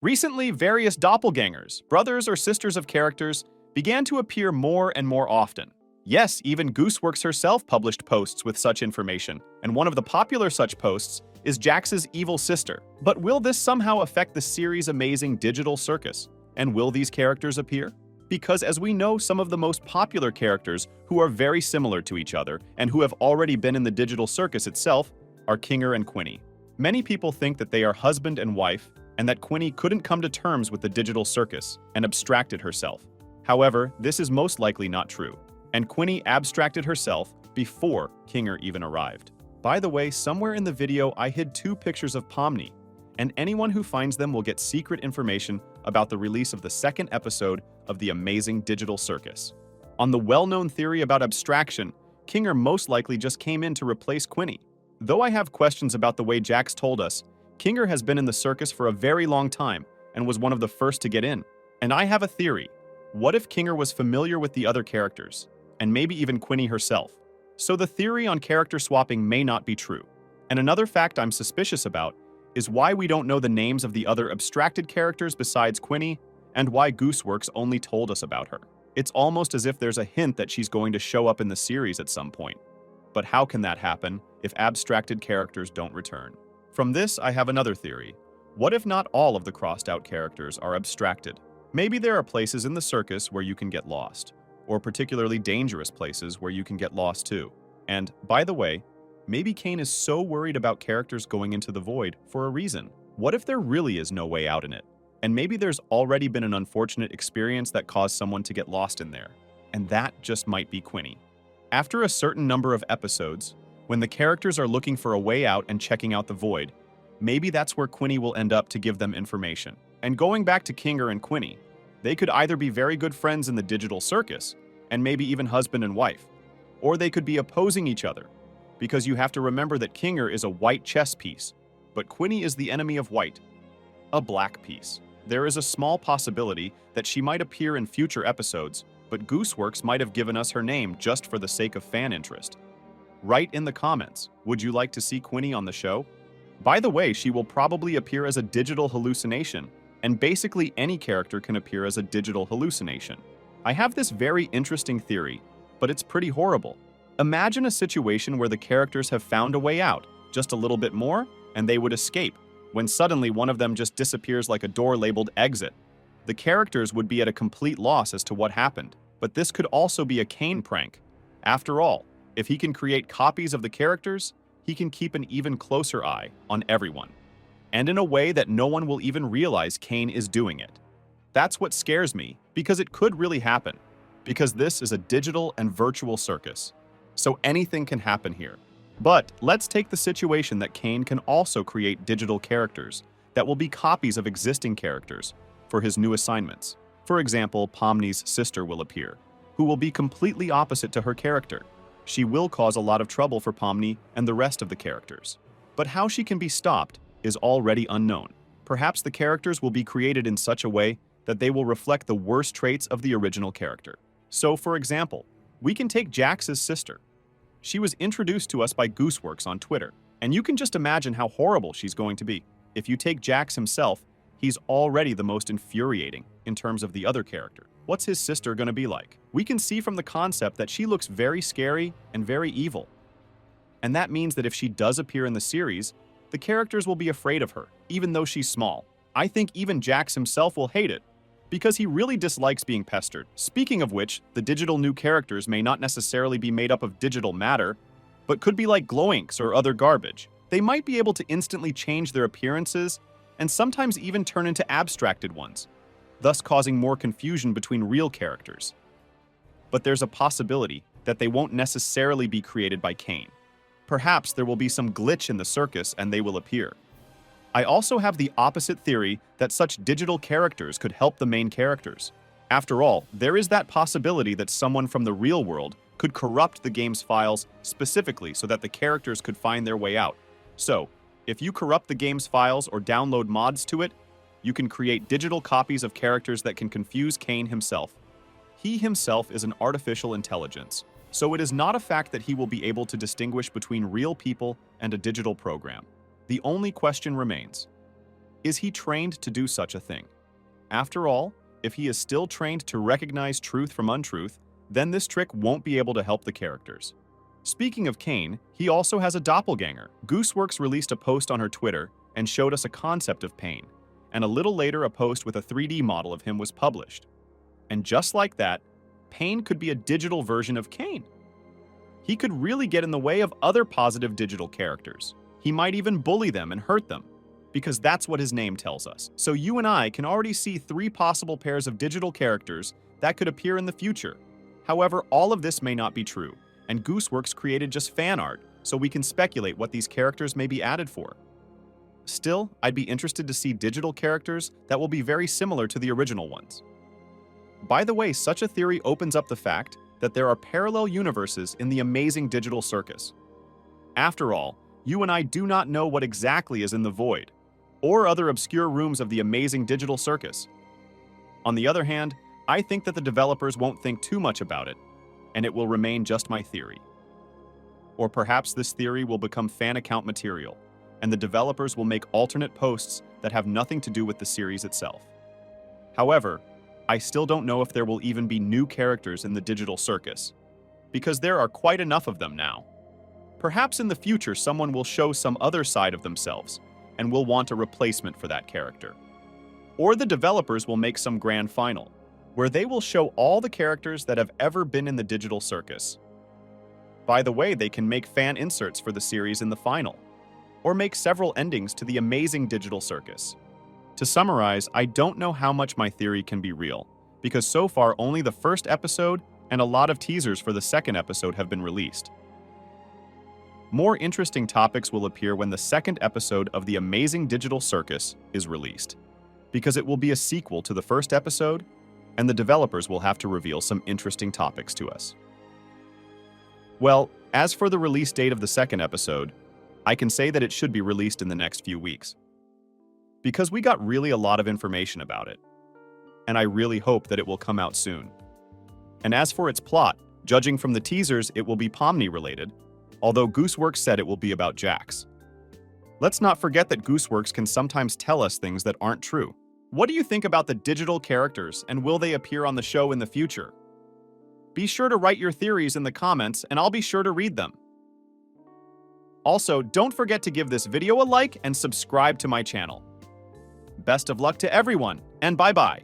Recently, various doppelgangers, brothers or sisters of characters, began to appear more and more often. Yes, even Gooseworks herself published posts with such information, and one of the popular such posts is Jax's evil sister. But will this somehow affect the series' amazing digital circus? And will these characters appear? Because as we know, some of the most popular characters who are very similar to each other and who have already been in the digital circus itself are Kinger and Quinny. Many people think that they are husband and wife, and that Quinny couldn't come to terms with the digital circus and abstracted herself. However, this is most likely not true, and Quinny abstracted herself before Kinger even arrived. By the way, somewhere in the video I hid 2 pictures of Pomni, and anyone who finds them will get secret information about the release of the 2nd episode of the amazing digital circus. On the well-known theory about abstraction, Kinger most likely just came in to replace Quinny. Though I have questions about the way Jax told us, Kinger has been in the circus for a very long time and was one of the first to get in. And I have a theory. What if Kinger was familiar with the other characters, and maybe even Quinny herself? So the theory on character swapping may not be true. And another fact I'm suspicious about is why we don't know the names of the other abstracted characters besides Quinny, and why Gooseworks only told us about her. It's almost as if there's a hint that she's going to show up in the series at some point. But how can that happen if abstracted characters don't return? From this, I have another theory. What if not all of the crossed-out characters are abstracted? Maybe there are places in the circus where you can get lost, or particularly dangerous places where you can get lost too. And, by the way, maybe Kane is so worried about characters going into the void for a reason. What if there really is no way out in it? And maybe there's already been an unfortunate experience that caused someone to get lost in there. And that just might be Quinny. After a certain number of episodes, when the characters are looking for a way out and checking out the void, maybe that's where Quinny will end up to give them information. And going back to Kinger and Quinny, they could either be very good friends in the digital circus, and maybe even husband and wife, or they could be opposing each other, because you have to remember that Kinger is a white chess piece, but Quinny is the enemy of white, a black piece. There is a small possibility that she might appear in future episodes, but Gooseworks might have given us her name just for the sake of fan interest. Write in the comments, would you like to see Quinny on the show? By the way, she will probably appear as a digital hallucination, and basically any character can appear as a digital hallucination. I have this very interesting theory, but it's pretty horrible. Imagine a situation where the characters have found a way out, just a little bit more, and they would escape, when suddenly one of them just disappears like a door labeled exit. The characters would be at a complete loss as to what happened, but this could also be a Kane prank. After all, if he can create copies of the characters, he can keep an even closer eye on everyone, and in a way that no one will even realize Kane is doing it. That's what scares me, because it could really happen, because this is a digital and virtual circus, so anything can happen here. But let's take the situation that Kane can also create digital characters that will be copies of existing characters for his new assignments. For example, Pomni's sister will appear, who will be completely opposite to her character. She will cause a lot of trouble for Pomni and the rest of the characters. But how she can be stopped is already unknown. Perhaps the characters will be created in such a way that they will reflect the worst traits of the original character. So, for example, we can take Jax's sister. She was introduced to us by Gooseworks on Twitter, and you can just imagine how horrible she's going to be. If you take Jax himself, he's already the most infuriating in terms of the other character. What's his sister going to be like? We can see from the concept that she looks very scary and very evil. And that means that if she does appear in the series, the characters will be afraid of her, even though she's small. I think even Jax himself will hate it, because he really dislikes being pestered. Speaking of which, the digital new characters may not necessarily be made up of digital matter, but could be like glow inks or other garbage. They might be able to instantly change their appearances and sometimes even turn into abstracted ones, thus causing more confusion between real characters. But there's a possibility that they won't necessarily be created by Kane. Perhaps there will be some glitch in the circus and they will appear. I also have the opposite theory that such digital characters could help the main characters. After all, there is that possibility that someone from the real world could corrupt the game's files specifically so that the characters could find their way out. So, if you corrupt the game's files or download mods to it, you can create digital copies of characters that can confuse Kane himself. He himself is an artificial intelligence, so it is not a fact that he will be able to distinguish between real people and a digital program. The only question remains, Is he trained to do such a thing? After all, if he is still trained to recognize truth from untruth, then this trick won't be able to help the characters. Speaking of Kane, he also has a doppelganger. Gooseworks released a post on her Twitter and showed us a concept of Pain, and a little later a post with a 3D model of him was published. And just like that, Pain could be a digital version of Kane. He could really get in the way of other positive digital characters. He might even bully them and hurt them, because that's what his name tells us. So you and I can already see 3 possible pairs of digital characters that could appear in the future. However, all of this may not be true, and Gooseworks created just fan art, so we can speculate what these characters may be added for. Still, I'd be interested to see digital characters that will be very similar to the original ones. By the way, such a theory opens up the fact that there are parallel universes in the amazing digital circus. After all, you and I do not know what exactly is in the void, or other obscure rooms of the amazing digital circus. On the other hand, I think that the developers won't think too much about it, and it will remain just my theory. Or perhaps this theory will become fan account material, and the developers will make alternate posts that have nothing to do with the series itself. However, I still don't know if there will even be new characters in the digital circus, because there are quite enough of them now. Perhaps in the future someone will show some other side of themselves, and will want a replacement for that character. Or the developers will make some grand final, where they will show all the characters that have ever been in the digital circus. By the way, they can make fan inserts for the series in the final, or make several endings to the amazing digital circus. To summarize, I don't know how much my theory can be real, because so far only the first episode and a lot of teasers for the second episode have been released. More interesting topics will appear when the second episode of the amazing digital circus is released, because it will be a sequel to the first episode, and the developers will have to reveal some interesting topics to us. Well, as for the release date of the second episode, I can say that it should be released in the next few weeks, because we got really a lot of information about it, and I really hope that it will come out soon. And as for its plot, judging from the teasers, it will be Pomni related, although Gooseworks said it will be about Jax. Let's not forget that Gooseworks can sometimes tell us things that aren't true. What do you think about the digital characters, and will they appear on the show in the future? Be sure to write your theories in the comments, and I'll be sure to read them. Also, don't forget to give this video a like and subscribe to my channel. Best of luck to everyone, and bye-bye.